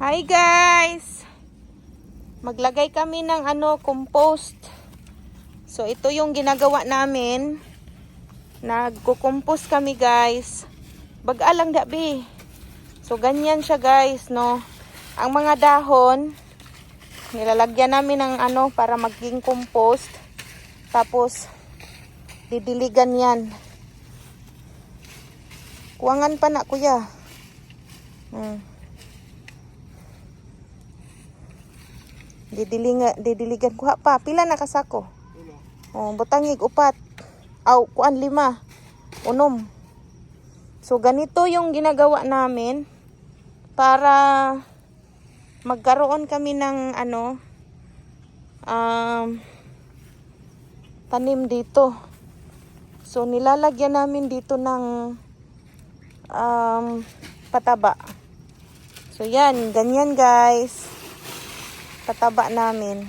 Hi guys! Maglagay kami ng compost. So ito yung ginagawa namin. Nagko-compost kami guys. Baga lang dabi. So ganyan siya guys, no. Ang mga dahon nilalagyan namin ng para maging compost. Tapos didiligan 'yan. Kuwangan pa na kuya. Didiligan kuha pa. Pila na kasako? Oh, butangig upat. Aw, kuan 5. Unom. So ganito yung ginagawa namin para magkaroon kami ng tanim dito. So nilalagyan namin dito ng pataba. So yan, ganyan guys. Pataba namin.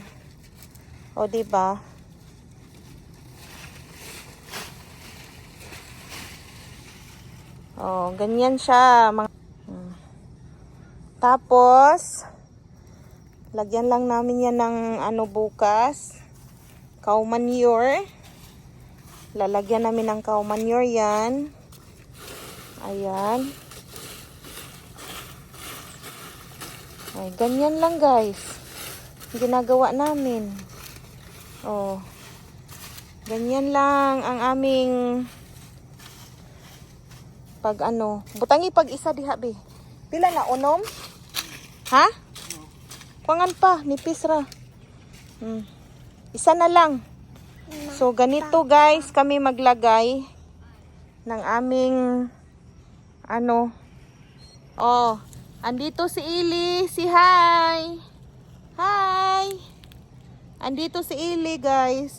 O di ba? Oh, ganyan siya. Tapos lagyan lang namin yan ng bukas. Cow manure. Lalagyan namin ng cow manure yan. Ayan. Ay, ganyan lang guys. Ginagawa namin. Oh. Ganyan lang ang aming butangi pag isa diha be. Pila na unom? Ha? Kuangan pa, nipis ra. Isa na lang. So ganito guys kami maglagay ng aming Oh, andito si Ili, si hi. Hi. Andito si Ili guys,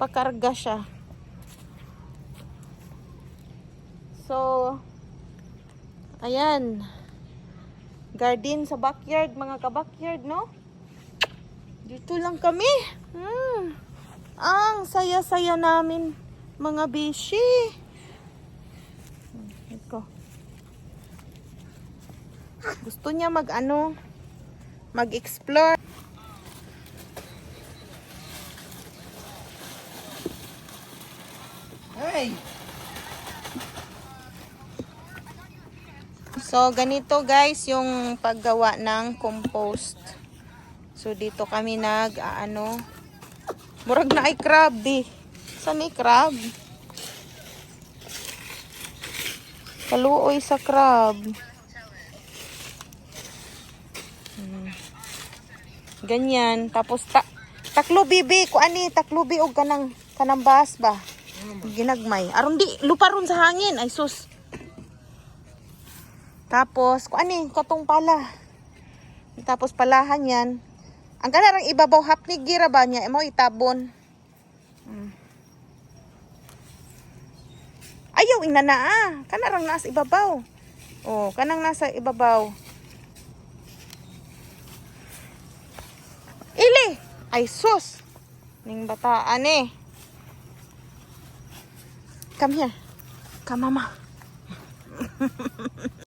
pakarga siya. So, ayan. Garden sa backyard, mga ka-backyard, no? Dito lang kami. Ang saya-saya namin, mga bishi. Ito. Gusto niya mag-explore. Hey! So, ganito guys yung paggawa ng compost. So, dito kami murag na ay crab di. Saan ay crab? Kaluoy sa crab. Ganyan. Tapos, taklubi bi. Kuani, taklubi o kanang bahas ba? Ginagmay. Aron di, lupa ron sa hangin. Ay sus. Tapos, katong pala. Tapos palahan yan. Ang kanarang ibabaw hapnig gira ba niya? Imo itabon. Ayaw inanaa. Kanarang nasa ibabaw. Oh, kanang nasa ibabaw. Ili! Ay sus! Ning bataan eh. Come here. Come mama.